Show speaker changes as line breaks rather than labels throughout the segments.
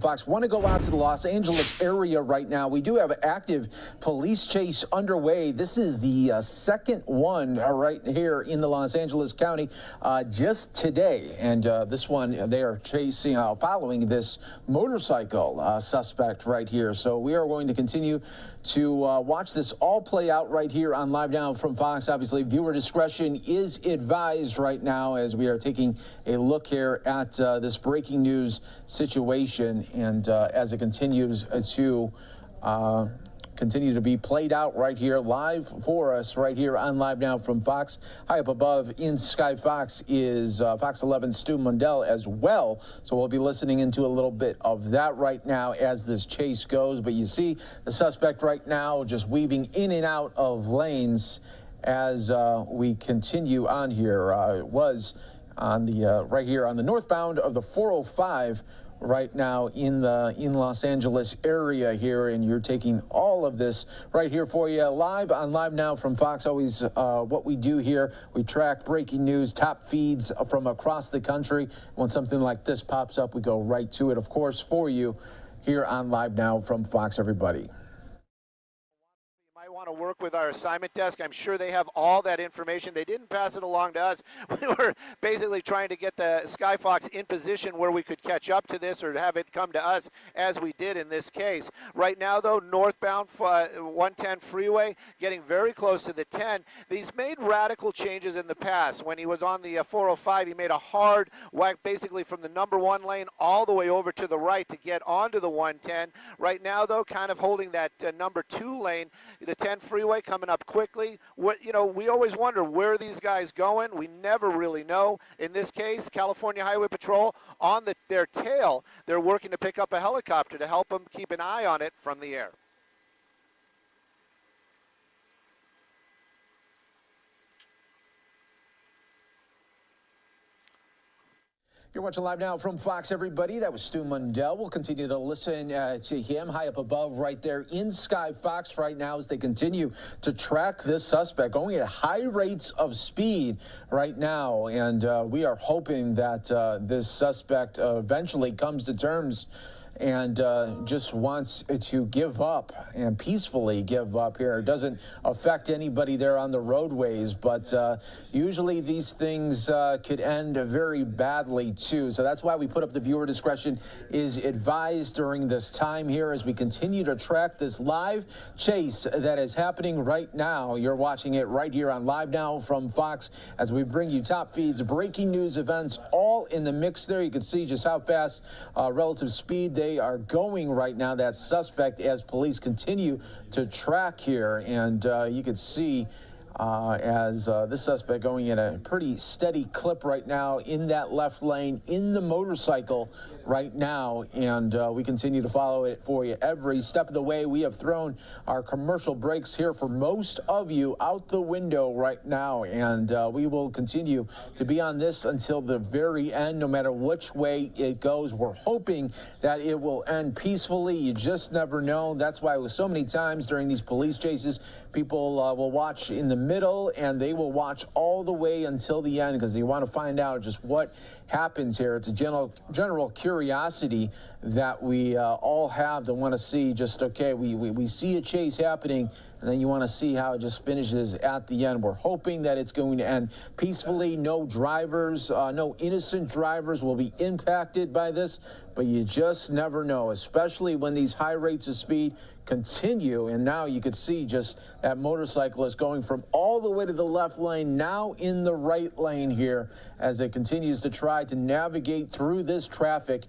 Fox, want to go out to the Los Angeles area right now. We do have an active police chase underway. This is the second one right here in the Los Angeles County just today. And this one, they are chasing, following this motorcycle suspect right here. So we are going to continue to watch this all play out right here on Live Now from Fox. Obviously, viewer discretion is advised right now as we are taking a look here at this breaking news situation. And as it continues to continue to be played out right here live for us right here on Live Now from Fox. High up above in Sky Fox is Fox 11 Stu Mundell as well. So we'll be listening into a little bit of that right now as this chase goes. But you see the suspect right now just weaving in and out of lanes as we continue on here. It was on the right here on the northbound of the 405 right now in Los Angeles area here, and you're taking all of this right here for you live on Live Now from Fox. Always what we do here, we track breaking news, top feeds from across the country. When something like this pops up, we go right to it, of course, for you here on Live Now from Fox, everybody.
Want to work with our assignment desk. I'm sure they have all that information. They didn't pass it along to us. We were basically trying to get the Sky Fox in position where we could catch up to this or have it come to us as we did in this case. Right now, though, northbound 110 freeway, getting very close to the 10. He's made radical changes in the past. When he was on the 405, he made a hard whack basically from the number 1 lane all the way over to the right to get onto the 110. Right now, though, kind of holding that number 2 lane, the 10 freeway coming up quickly. You know, we always wonder where these guys going. We never really know. In this case, California Highway Patrol on their tail. They're working to pick up a helicopter to help them keep an eye on it from the air.
You're watching Live Now from Fox, everybody. That was Stu Mundell. We'll continue to listen to him high up above right there in Sky Fox right now as they continue to track this suspect going at high rates of speed right now. And we are hoping that this suspect eventually comes to terms and just wants to give up and peacefully give up here. It doesn't affect anybody there on the roadways, but usually these things could end very badly too. So that's why we put up the viewer discretion is advised during this time here as we continue to track this live chase that is happening right now. You're watching it right here on Live Now from Fox as we bring you top feeds, breaking news, events, all in the mix there. You can see just how fast relative speed they are going right now, that suspect, as police continue to track here. And you can see as this suspect going at a pretty steady clip right now in that left lane in the motorcycle right now, and we continue to follow it for you every step of the way. We have thrown our commercial breaks here for most of you out the window right now, and we will continue to be on this until the very end, no matter which way it goes. We're hoping that it will end peacefully. You just never know. That's why so many times during these police chases, people will watch in the middle and they will watch all the way until the end because they want to find out just what happens here. It's a general curiosity that we all have to want to see just, okay, we see a chase happening, and then you want to see how it just finishes at the end. We're hoping that it's going to end peacefully. No drivers, no innocent drivers will be impacted by this, but you just never know, especially when these high rates of speed continue. And now you could see just that motorcyclist going from all the way to the left lane, now in the right lane here as it continues to try to navigate through this traffic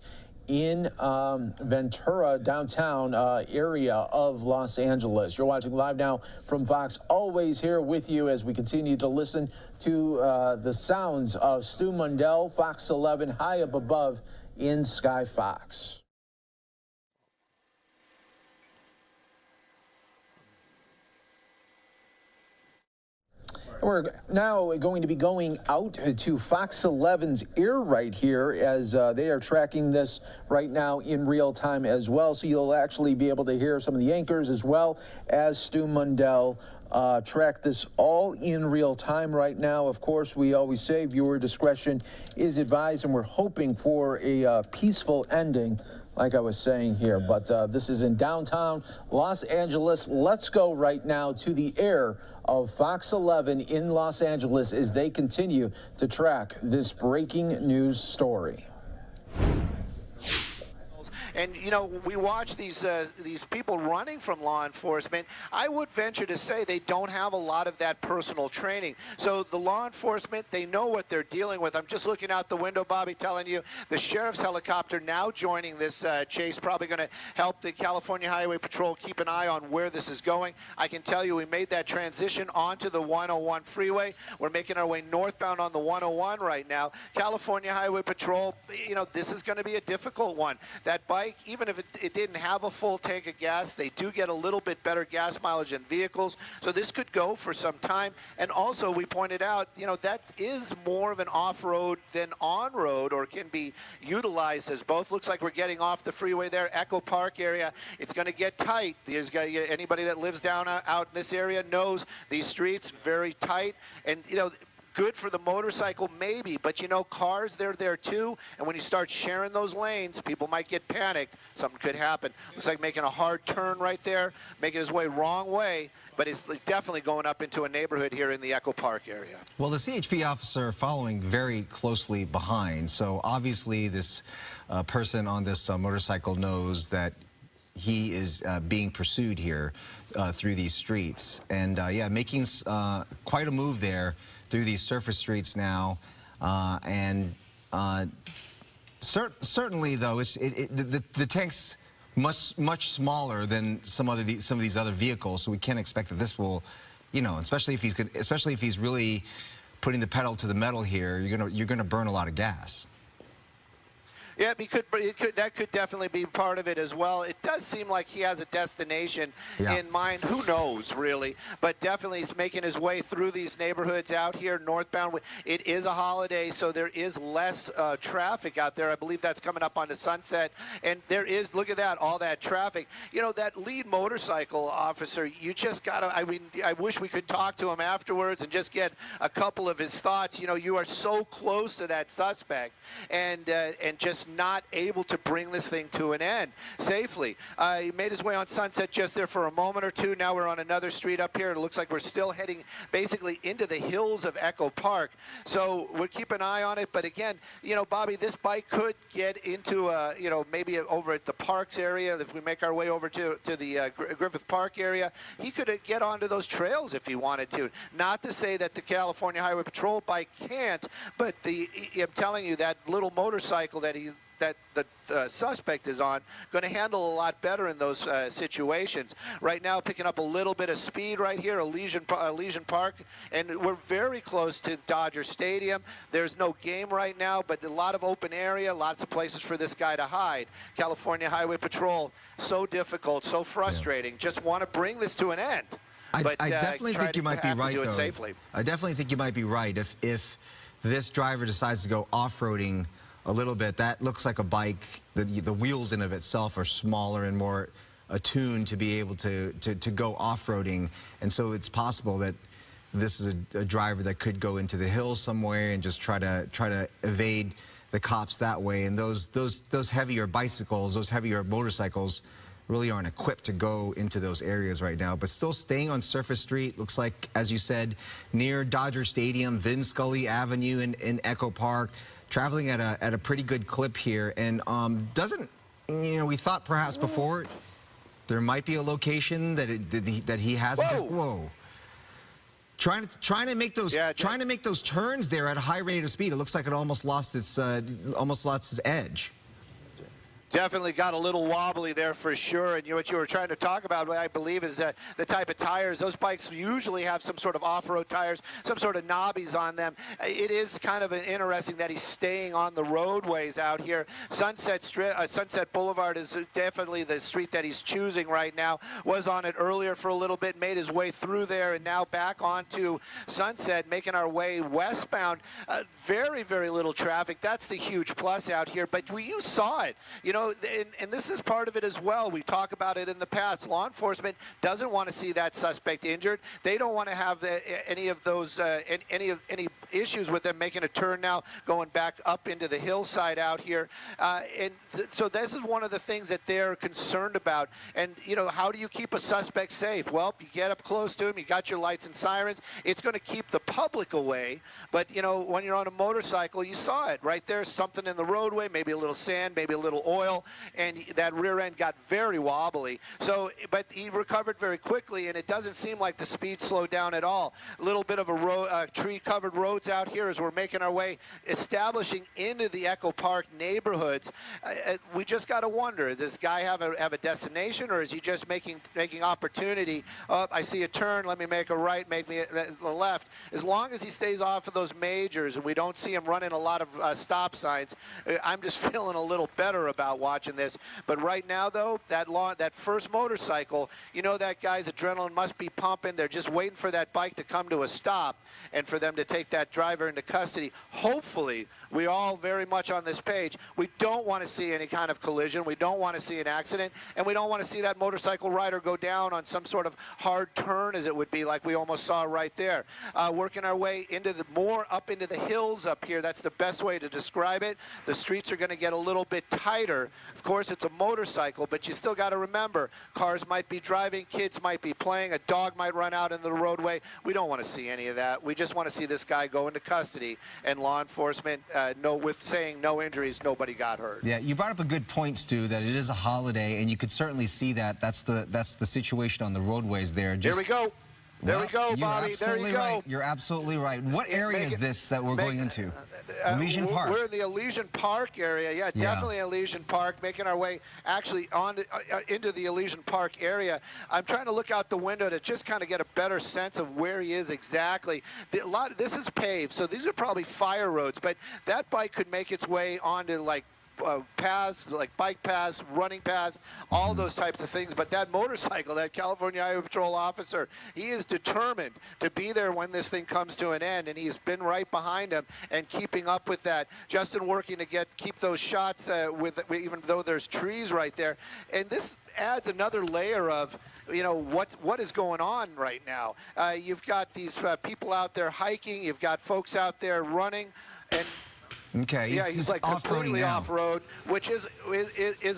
in Ventura, downtown area of Los Angeles. You're watching Live Now from Fox, always here with you as we continue to listen to the sounds of Stu Mundell, Fox 11, high up above in Sky Fox. We're now going to be going out to Fox 11's ear right here as they are tracking this right now in real time as well. So you'll actually be able to hear some of the anchors as well as Stu Mundell track this all in real time right now. Of course, we always say viewer discretion is advised, and we're hoping for a peaceful ending like I was saying here. But this is in downtown Los Angeles. Let's go right now to the air of Fox 11 in Los Angeles as they continue to track this breaking news story.
And, you know, we watch these people running from law enforcement. I would venture to say they don't have a lot of that personal training. So the law enforcement, they know what they're dealing with. I'm just looking out the window, Bobby, telling you the sheriff's helicopter now joining this chase, probably going to help the California Highway Patrol keep an eye on where this is going. I can tell you we made that transition onto the 101 freeway. We're making our way northbound on the 101 right now. California Highway Patrol, you know, this is going to be a difficult one. That bike, even if it didn't have a full tank of gas, they do get a little bit better gas mileage than vehicles. So this could go for some time. And also, we pointed out, you know, that is more of an off-road than on-road, or can be utilized as both. Looks like we're getting off the freeway there. Echo Park area, it's going to get tight. Anybody that lives down out in this area knows these streets very tight. And, you know, good for the motorcycle, maybe, but you know, cars, they're there too, and when you start sharing those lanes, people might get panicked. Something could happen. Looks like making a hard turn right there, making his way wrong way, but it's definitely going up into a neighborhood here in the Echo Park area.
Well, the CHP officer following very closely behind, so obviously this person on this motorcycle knows that he is being pursued here through these streets, and yeah, making quite a move there through these surface streets now, and certainly though, the tank's much smaller than some of these other vehicles, so we can't expect that this will, you know, especially if he's really putting the pedal to the metal here, you're gonna burn a lot of gas.
Yeah, that could definitely be part of it as well. It does seem like he has a destination in mind. Who knows, really? But definitely he's making his way through these neighborhoods out here northbound. It is a holiday, so there is less traffic out there. I believe that's coming up onto Sunset. And there is, look at that, all that traffic. You know, that lead motorcycle officer, you just got to, I mean, I wish we could talk to him afterwards and just get a couple of his thoughts. You know, you are so close to that suspect, and just not able to bring this thing to an end safely. He made his way on Sunset just there for a moment or two. Now we're on another street up here. It looks like we're still heading basically into the hills of Echo Park. So we'll keep an eye on it. But again, you know, Bobby, this bike could get into, you know, maybe over at the Parks area. If we make our way over to the Griffith Park area, he could get onto those trails if he wanted to. Not to say that the California Highway Patrol bike can't, but I'm telling you, that little motorcycle that the suspect is on, going to handle a lot better in those situations. Right now, picking up a little bit of speed right here, Elysian Park, and we're very close to Dodger Stadium. There's no game right now, but a lot of open area, lots of places for this guy to hide. California Highway Patrol, so difficult, so frustrating. Just want to bring this to an end.
I definitely think you might be right, though.
Safely.
I definitely think you might be right. If this driver decides to go off-roading a little bit, that looks like a bike. The wheels in of itself are smaller and more attuned to be able to go off-roading, and so it's possible that this is a driver that could go into the hills somewhere and just try to evade the cops that way. And those heavier bicycles, those heavier motorcycles, really aren't equipped to go into those areas right now. But still staying on Surface Street, looks like, as you said, near Dodger Stadium, Vin Scully Avenue in Echo Park, traveling at a pretty good clip here. And doesn't, you know, we thought perhaps before there might be a location that he hasn't. Whoa. Trying to make those turns there at a high rate of speed. It looks like it almost lost its edge.
Definitely got a little wobbly there for sure. And what you were trying to talk about, I believe, is the type of tires. Those bikes usually have some sort of off-road tires, some sort of knobbies on them. It is kind of interesting that he's staying on the roadways out here. Sunset Boulevard is definitely the street that he's choosing right now. Was on it earlier for a little bit, made his way through there, and now back onto Sunset, making our way westbound. Very, very little traffic. That's the huge plus out here. But you saw it. You know, and this is part of it as well. We talk about it in the past. Law enforcement doesn't want to see that suspect injured. They don't want to have any of those any issues with them making a turn now, going back up into the hillside out here. So this is one of the things that they're concerned about. And, you know, how do you keep a suspect safe? Well, you get up close to him, you got your lights and sirens. It's going to keep the public away. But, you know, when you're on a motorcycle, you saw it right there, something in the roadway, maybe a little sand, maybe a little oil, and that rear end got very wobbly. So, but he recovered very quickly, and it doesn't seem like the speed slowed down at all. A little bit of a tree-covered roads out here as we're making our way, establishing into the Echo Park neighborhoods. We just got to wonder, does this guy have a destination, or is he just making opportunity? Oh, I see a turn, let me make a right, make me a left. As long as he stays off of those majors and we don't see him running a lot of stop signs, I'm just feeling a little better about watching this. But right now, though, that first motorcycle, you know, that guy's adrenaline must be pumping. They're just waiting for that bike to come to a stop and for them to take that driver into custody. Hopefully, we all very much on this page. We don't want to see any kind of collision. We don't want to see an accident, and we don't want to see that motorcycle rider go down on some sort of hard turn, as it would be, like we almost saw right there. Working our way into more up into the hills up here. That's the best way to describe it. The streets are going to get a little bit tighter. Of course, it's a motorcycle, but you still got to remember, cars might be driving, kids might be playing, a dog might run out into the roadway. We don't want to see any of that. We just want to see this guy go into custody, and law enforcement, with saying no injuries, nobody got hurt.
Yeah, you brought up a good point, Stu, that it is a holiday, and you could certainly see that. That's the situation on the roadways there.
Here we go. There we go, Bobby. There you go.
Right. You're absolutely right. What area is this that we're going into? Elysian Park.
We're in the Elysian Park area. Yeah, definitely Elysian Park. Making our way actually on into the Elysian Park area. I'm trying to look out the window to just kind of get a better sense of where he is exactly. This is paved, so these are probably fire roads. But that bike could make its way onto like paths, like bike paths, running paths, all those types of things. But that motorcycle, that California Highway Patrol officer, he is determined to be there when this thing comes to an end, and he's been right behind him and keeping up with that. Justin working to keep those shots even though there's trees right there. And this adds another layer of, you know, what is going on right now. You've got these people out there hiking, you've got folks out there running, and
okay,
he's like completely off-road, which is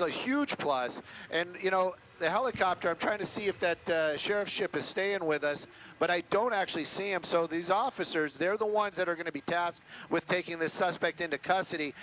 a huge plus. And, you know, the helicopter, I'm trying to see if that sheriff's ship is staying with us, but I don't actually see him. So these officers, they're the ones that are going to be tasked with taking this suspect into custody.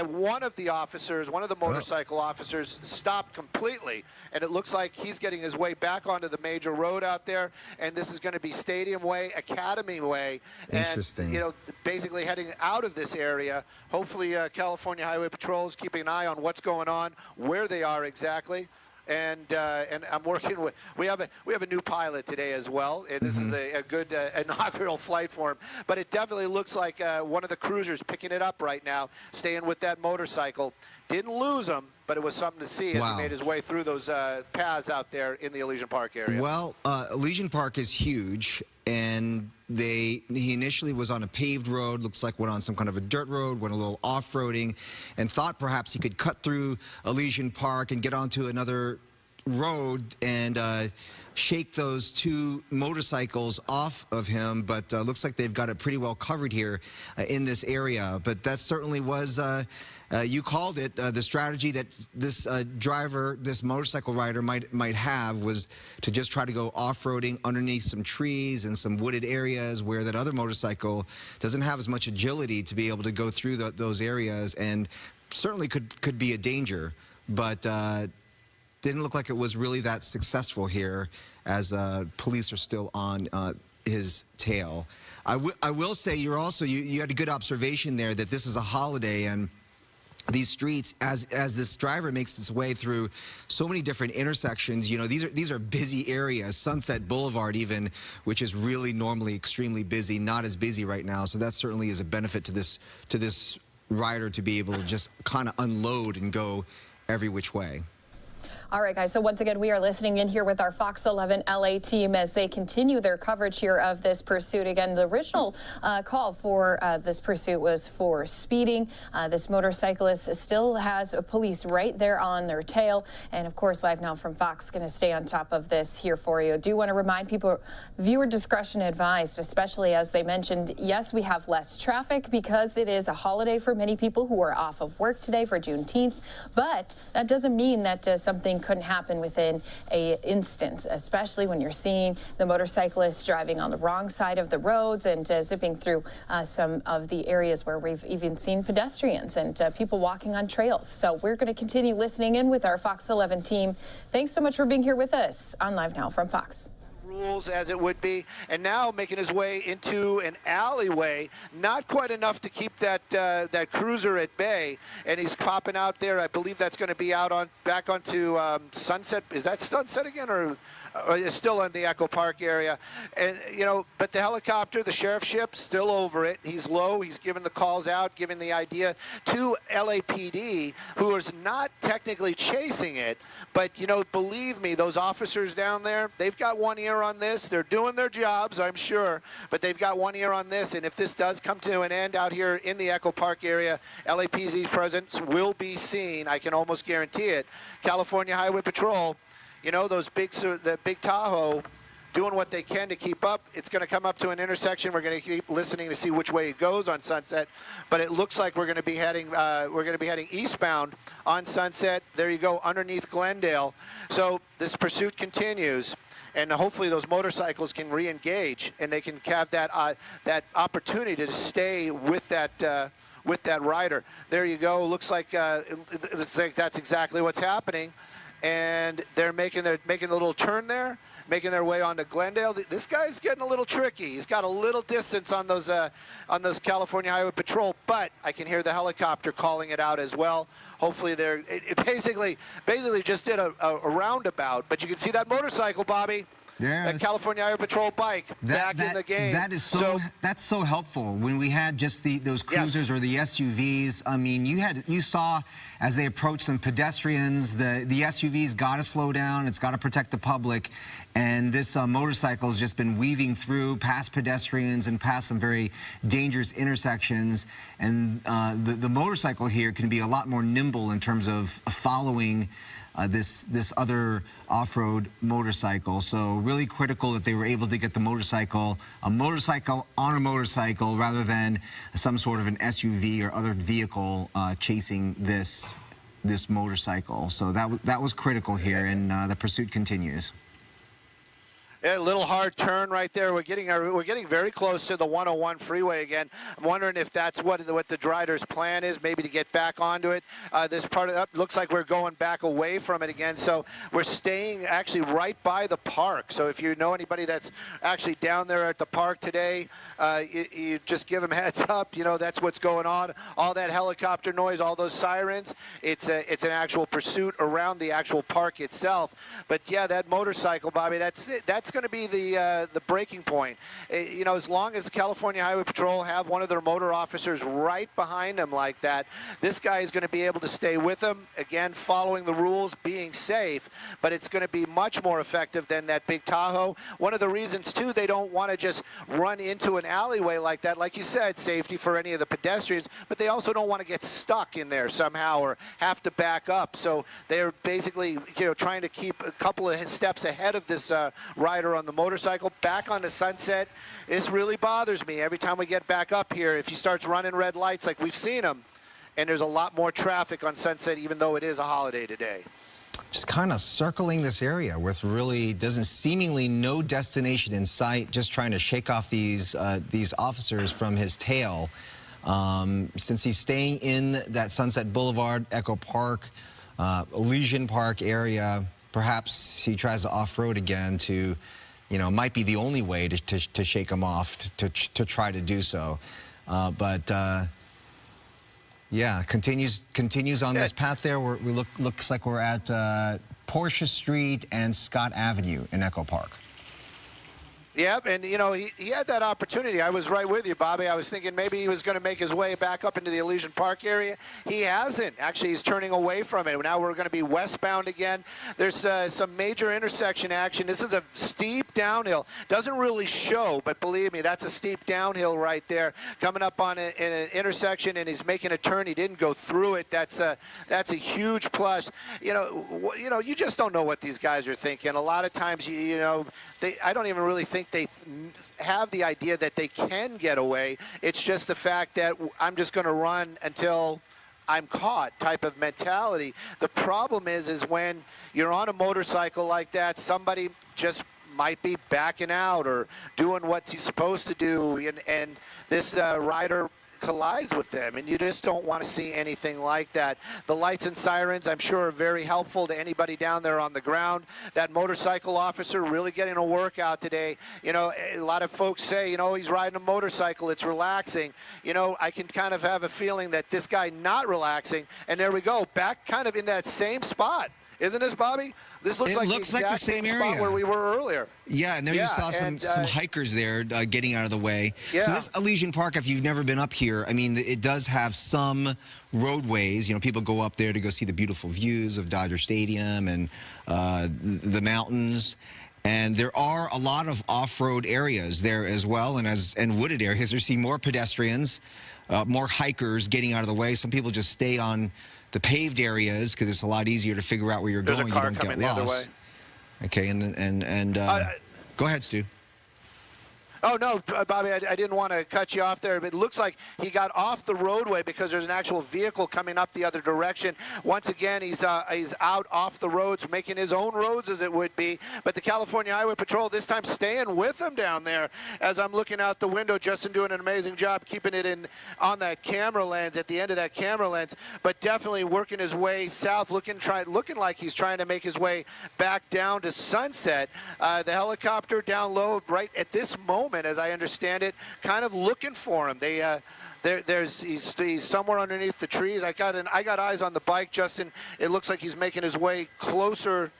One of the officers, one of the motorcycle officers, stopped completely, and it looks like he's getting his way back onto the major road out there, and this is going to be Stadium Way, Academy Way.
Interesting.
And, you know, basically heading out of this area. Hopefully California Highway Patrol is keeping an eye on what's going on, where they are exactly. And I'm working with, we have a new pilot today as well, and this is a good inaugural flight for him. But it definitely looks like one of the cruisers picking it up right now, staying with that motorcycle. Didn't lose him, but it was something to see as he made his way through those paths out there in the Elysian Park area.
Well, Elysian Park is huge, and he initially was on a paved road, looks like went on some kind of a dirt road, went a little off-roading, and thought perhaps he could cut through Elysian Park and get onto another road and shake those two motorcycles off of him, but looks like they've got it pretty well covered here in this area. But that certainly was, you called it, the strategy that this driver, this motorcycle rider might have, was to just try to go off-roading underneath some trees and some wooded areas where that other motorcycle doesn't have as much agility to be able to go through those areas, and certainly could be a danger. But didn't look like it was really that successful here, as police are still on his tail. I will say you had a good observation there that this is a holiday, and these streets, as this driver makes his way through so many different intersections, you know, these are busy areas. Sunset Boulevard even, which is really normally extremely busy, not as busy right now. So that certainly is a benefit to this rider to be able to just kind of unload and go every which way.
All right, guys, so once again, we are listening in here with our Fox 11 LA team as they continue their coverage here of this pursuit. Again, the original call for this pursuit was for speeding. This motorcyclist still has police right there on their tail. And of course, Live Now from Fox going to stay on top of this here for you. Do want to remind people, viewer discretion advised, especially as they mentioned, yes, we have less traffic because it is a holiday for many people who are off of work today for Juneteenth. But that doesn't mean that something couldn't happen within an instant, especially when you're seeing the motorcyclists driving on the wrong side of the roads and zipping through some of the areas where we've even seen pedestrians and people walking on trails. So we're going to continue listening in with our Fox 11 team. Thanks so much for being here with us on Live Now from Fox.
Rules as it would be, and now making his way into an alleyway, not quite enough to keep that that cruiser at bay, and he's popping out there. I believe that's going to be out on back onto Sunset. Is that Sunset again, or is still in the Echo Park area? And you know, but the helicopter, the sheriff's ship, still over it. He's low. He's giving the calls out, giving the idea to LAPD, who is not technically chasing it, but you know, believe me, those officers down there, they've got one ear on this. They're doing their jobs, I'm sure, but they've got one ear on this. And if this does come to an end out here in the Echo Park area, LAPD's presence will be seen. I can almost guarantee it. California Highway Patrol, you know, those the big Tahoe, doing what they can to keep up. It's going to come up to an intersection. We're going to keep listening to see which way it goes on Sunset, but it looks like we're going to be heading eastbound on Sunset. There you go, underneath Glendale. So this pursuit continues, and hopefully those motorcycles can re-engage and they can have that opportunity to stay with that rider. There you go. Looks like that's exactly what's happening. And they're making the little turn there, making their way onto Glendale. This guy's getting a little tricky. He's got a little distance on those California Highway Patrol, but I can hear the helicopter calling it out as well. Hopefully it basically just did a roundabout, but you can see that motorcycle, Bobby.
Yes.
That California Highway Patrol bike back in the game.
That's so helpful. When we had just those cruisers, yes, or the SUVs, I mean, you saw as they approached some pedestrians, the SUVs got to slow down. It's got to protect the public. And this motorcycle has just been weaving through past pedestrians and past some very dangerous intersections. And the motorcycle here can be a lot more nimble in terms of following this other off-road motorcycle. So really critical that they were able to get a motorcycle on a motorcycle rather than some sort of an SUV or other vehicle chasing this motorcycle. So that was critical here, and the pursuit continues.
A little hard turn right there. We're getting very close to the 101 freeway again. I'm wondering if that's what the driver's plan is, maybe to get back onto it. This part of looks like we're going back away from it again. So we're staying actually right by the park. So if you know anybody that's actually down there at the park today, you just give them a heads up. You know, that's what's going on. All that helicopter noise, all those sirens. It's an actual pursuit around the actual park itself. But yeah, that motorcycle, Bobby, that's going to be the breaking point. You know, as long as the California Highway Patrol have one of their motor officers right behind them like that, this guy is going to be able to stay with them, again, following the rules, being safe, but it's going to be much more effective than that big Tahoe. One of the reasons, too, they don't want to just run into an alleyway like that. Like you said, safety for any of the pedestrians, but they also don't want to get stuck in there somehow or have to back up. So they're basically, you know, trying to keep a couple of steps ahead of this rider on the motorcycle back onto Sunset. This really bothers me every time we get back up here. If he starts running red lights like we've seen him, and there's a lot more traffic on Sunset, even though it is a holiday today.
Just kind of circling this area with really seemingly no destination in sight, just trying to shake off these officers from his tail. Since he's staying in that Sunset Boulevard, Echo Park, Elysian Park area, perhaps he tries to off-road again to, you know, might be the only way to shake him off, to try to do so. Yeah, continues on this path there. Looks like we're at Portia Street and Scott Avenue in Echo Park.
Yep, and you know, he had that opportunity. I was right with you, Bobby. I was thinking maybe he was going to make his way back up into the Elysian Park area. He hasn't. Actually, he's turning away from it. Now we're going to be westbound again. There's some major intersection action. This is a steep downhill. Doesn't really show, but believe me, that's a steep downhill right there. Coming up on in an intersection, and he's making a turn. He didn't go through it. That's a huge plus. You know, you just don't know what these guys are thinking. A lot of times, you know, I don't even really think they have the idea that they can get away. It's just the fact that I'm just going to run until I'm caught type of mentality. The problem is when you're on a motorcycle like that, somebody just might be backing out or doing what he's supposed to do, and this rider collides with them, and you just don't want to see anything like that. The lights and sirens, I'm sure, are very helpful to anybody down there on the ground. That motorcycle officer really getting a workout today. You know, a lot of folks say, you know, he's riding a motorcycle, it's relaxing. You know, I can kind of have a feeling that this guy not relaxing, and there we go, back kind of in that same spot. Isn't this, Bobby? This looks like the same area spot where we were earlier.
Yeah, and there you saw some hikers there getting out of the way.
Yeah.
So this Elysian Park, if you've never been up here, I mean, it does have some roadways. You know, people go up there to go see the beautiful views of Dodger Stadium and the mountains. And there are a lot of off-road areas there as well, and wooded areas. There see more pedestrians, more hikers getting out of the way. Some people just stay on the paved areas because it's a lot easier to figure out where you're going. You don't get lost. Okay, and go ahead, Stu.
Oh, no, Bobby, I didn't want to cut you off there, but it looks like he got off the roadway because there's an actual vehicle coming up the other direction. Once again, he's out off the roads, making his own roads as it would be, but the California Highway Patrol this time staying with him down there. As I'm looking out the window, Justin doing an amazing job keeping it on that camera lens, at the end of that camera lens, but definitely working his way south, looking like he's trying to make his way back down to Sunset. The helicopter down low right at this moment, as I understand it, kind of looking for him. He's somewhere underneath the trees. I got eyes on the bike, Justin. It looks like he's making his way closer.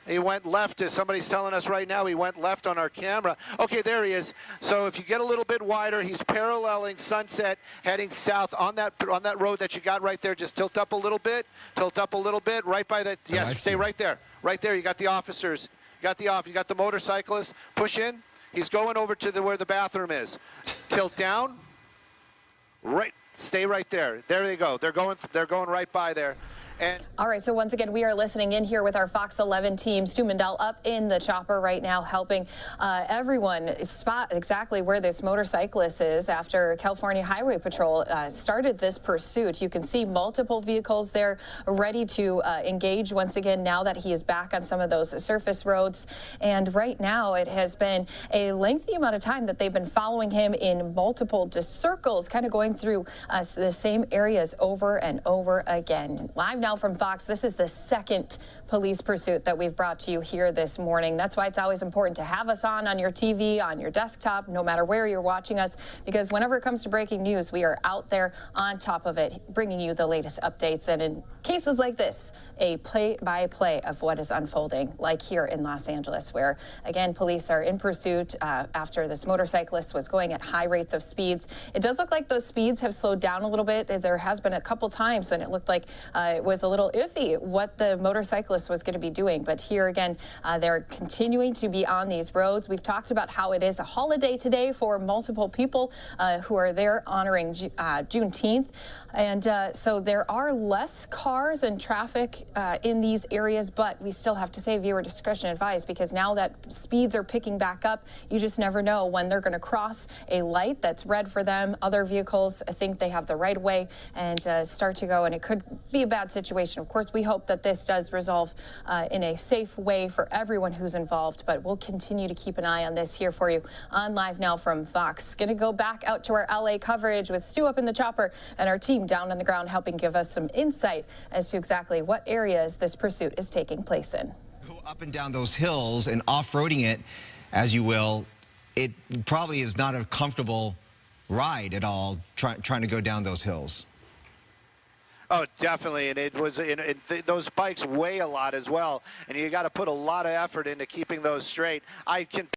He went left, as somebody's telling us right now. He went left on our camera. Okay, there he is. So if you get a little bit wider, he's paralleling Sunset, heading south on that road that you got right there. Just tilt up a little bit. Tilt up a little bit. Right by that. Yes, stay right there. Right there. You got the officers. You got the motorcyclists. Push in. He's going over to where the bathroom is. Tilt down. Right. Stay right there. There they go. They're going right by there.
All right, so once again, we are listening in here with our Fox 11 team. Stu Mundell up in the chopper right now, helping everyone spot exactly where this motorcyclist is after California Highway Patrol started this pursuit. You can see multiple vehicles there ready to engage once again now that he is back on some of those surface roads. And right now, it has been a lengthy amount of time that they've been following him in multiple circles, kind of going through the same areas over and over again. Live now from Fox, this is the second police pursuit that we've brought to you here this morning. That's why it's always important to have us on your TV, on your desktop, no matter where you're watching us, because whenever it comes to breaking news, we are out there on top of it, bringing you the latest updates. And in cases like this, a play-by-play of what is unfolding, like here in Los Angeles, where, again, police are in pursuit after this motorcyclist was going at high rates of speeds. It does look like those speeds have slowed down a little bit. There has been a couple times when it looked like it was a little iffy what the motorcyclist was going to be doing. But here again, they're continuing to be on these roads. We've talked about how it is a holiday today for multiple people who are there honoring Juneteenth. And so there are less cars and traffic in these areas, but we still have to say viewer discretion advised, because now that speeds are picking back up, you just never know when they're going to cross a light that's red for them. Other vehicles think they have the right of way and start to go, and it could be a bad situation. Of course, we hope that this does resolve in a safe way for everyone who's involved, but we'll continue to keep an eye on this here for you on Live Now from Fox. Going to go back out to our LA coverage with Stu up in the chopper and our team down on the ground helping give us some insight as to exactly what areas this pursuit is taking place in.
Go up and down those hills and off-roading it, as you will, it probably is not a comfortable ride at all trying to go down those hills.
Oh, definitely, and it was. Those bikes weigh a lot as well, and you got to put a lot of effort into keeping those straight. I can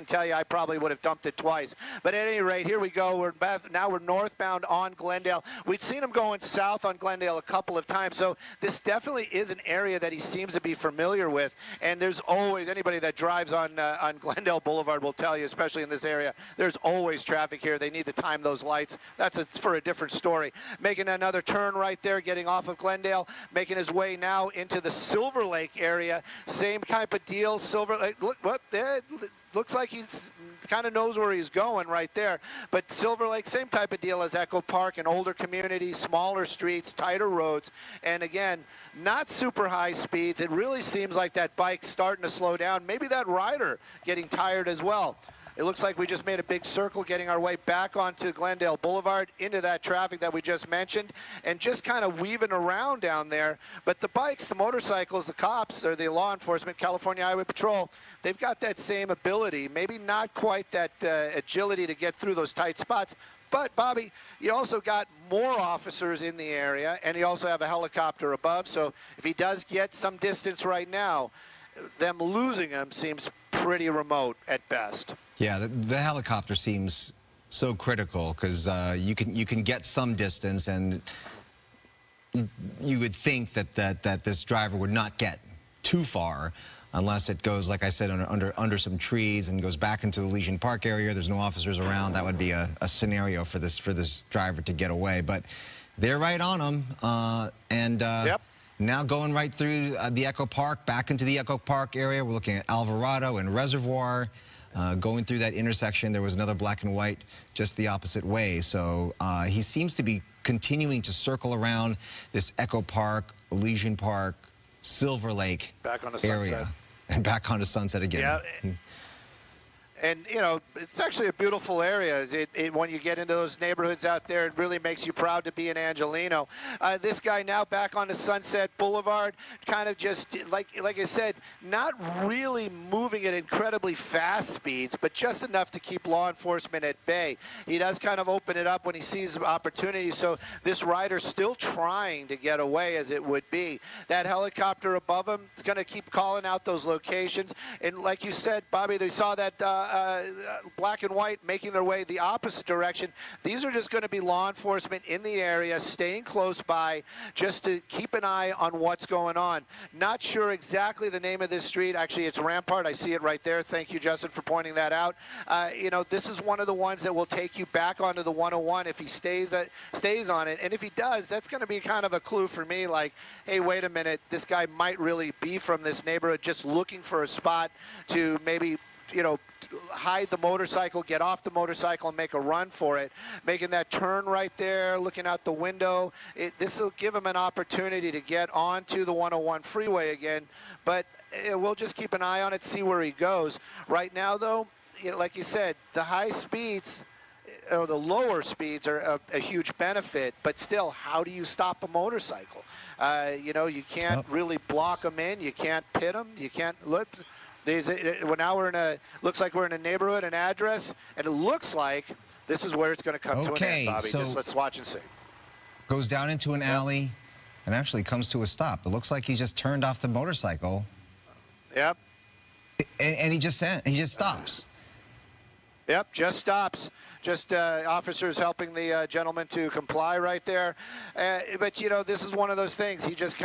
tell you, I probably would have dumped it twice. But at any rate, here we go. Now we're northbound on Glendale. We'd seen him going south on Glendale a couple of times, so this definitely is an area that he seems to be familiar with. And there's always anybody that drives on Glendale Boulevard will tell you, especially in this area, there's always traffic here. They need to time those lights. That's for a different story. Making another turn right there, getting off of Glendale, making his way now into the Silver Lake area. Same type of deal. Silver Lake, looks like he's kind of knows where he's going right there. But Silver Lake, same type of deal as Echo Park, an older community, smaller streets, tighter roads, and again, not super high speeds. It really seems like that bike's starting to slow down. Maybe that rider getting tired as well. It looks like we just made a big circle getting our way back onto Glendale Boulevard into that traffic that we just mentioned and just kind of weaving around down there. But the bikes, the motorcycles, the cops, or the law enforcement, California Highway Patrol, they've got that same ability, maybe not quite that agility to get through those tight spots. But, Bobby, you also got more officers in the area, and you also have a helicopter above. So if he does get some distance right now, them losing him seems pretty remote at best.
Yeah, the helicopter seems so critical because you can get some distance, and you would think that this driver would not get too far unless it goes, like I said, under some trees and goes back into the Legion Park area. There's no officers around. That would be a scenario for this driver to get away. But they're right on him,
Yep.
Now going right through the Echo Park, back into the Echo Park area. We're looking at Alvarado and Reservoir. Going through that intersection, there was another black and white just the opposite way. So he seems to be continuing to circle around this Echo Park, Elysian Park, Silver Lake
back on the
area.
Sunset.
And back onto Sunset again.
Yeah. And, you know, it's actually a beautiful area. When you get into those neighborhoods out there, it really makes you proud to be an Angelino. This guy now back onto Sunset Boulevard, kind of just, like I said, not really moving at incredibly fast speeds, but just enough to keep law enforcement at bay. He does kind of open it up when he sees opportunities, so this rider's still trying to get away as it would be. That helicopter above him is going to keep calling out those locations. And like you said, Bobby, they saw that black and white making their way the opposite direction. These are just going to be law enforcement in the area, staying close by, just to keep an eye on what's going on. Not sure exactly the name of this street. Actually, it's Rampart. I see it right there. Thank you, Justin, for pointing that out. You know, this is one of the ones that will take you back onto the 101 if he stays on it. And if he does, that's going to be kind of a clue for me, like, hey, wait a minute, this guy might really be from this neighborhood, just looking for a spot to maybe, you know, hide the motorcycle, get off the motorcycle, and make a run for it. Making that turn right there, looking out the window. This will give him an opportunity to get onto the 101 freeway again, but we'll just keep an eye on it, see where he goes. Right now, though, you know, like you said, the high speeds, or the lower speeds are a huge benefit, but still, how do you stop a motorcycle? You know, you can't really block them in, you can't pit them, you can't look. Now we're in a, looks like we're in a neighborhood, an address, and it looks like this is where it's going to come to an end, Bobby.
So
just let's watch and see.
Goes down into an alley and actually comes to a stop. It looks like he's just turned off the motorcycle.
Yep.
And he just stops.
Yep, just stops. Just officers helping the gentleman to comply right there. But, you know, this is one of those things. He just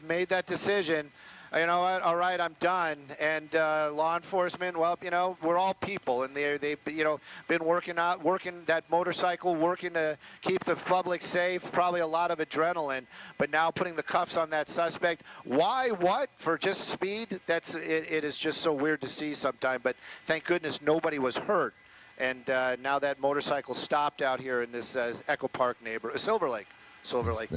made that decision. You know what, all right, I'm done. And law enforcement, well, you know, we're all people, and they've you know, been working that motorcycle, working to keep the public safe, probably a lot of adrenaline, but now putting the cuffs on that suspect. Why, what? For just speed? It is just so weird to see sometimes, but thank goodness nobody was hurt. And now that motorcycle stopped out here in this Echo Park neighborhood, Silver Lake.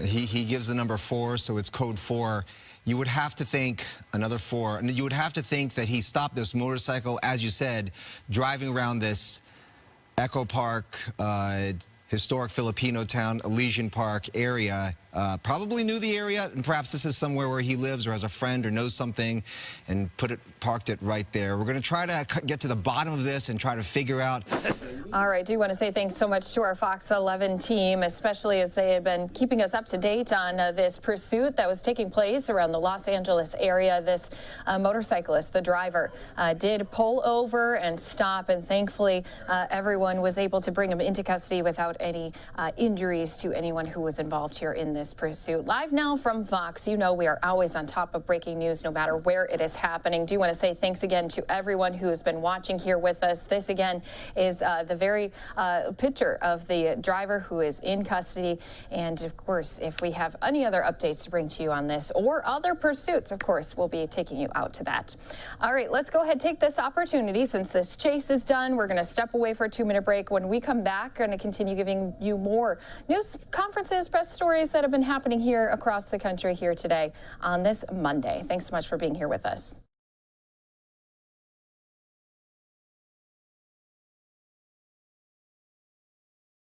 He
gives the number 4, so it's code 4. You would have to think another 4. You would have to think that he stopped this motorcycle, as you said, driving around this Echo Park, historic Filipino town, Elysian Park area, probably knew the area, and perhaps this is somewhere where he lives or has a friend or knows something, and parked it right there. We're going to try to get to the bottom of this and try to figure out.
All right, do want to say thanks so much to our Fox 11 team, especially as they have been keeping us up to date on this pursuit that was taking place around the Los Angeles area. This motorcyclist, the driver, did pull over and stop, and thankfully everyone was able to bring him into custody without any injuries to anyone who was involved here in this pursuit. Live now from Fox. You know we are always on top of breaking news no matter where it is happening. Do want to say thanks again to everyone who has been watching here with us. This again is the very picture of the driver who is in custody. And of course, if we have any other updates to bring to you on this or other pursuits, of course, we'll be taking you out to that. All right, let's go ahead and take this opportunity. Since this chase is done, we're going to step away for a 2-minute break. When we come back, we're going to continue giving you more news conferences, press stories that have been happening here across the country here today on this Monday. Thanks so much for being here with us.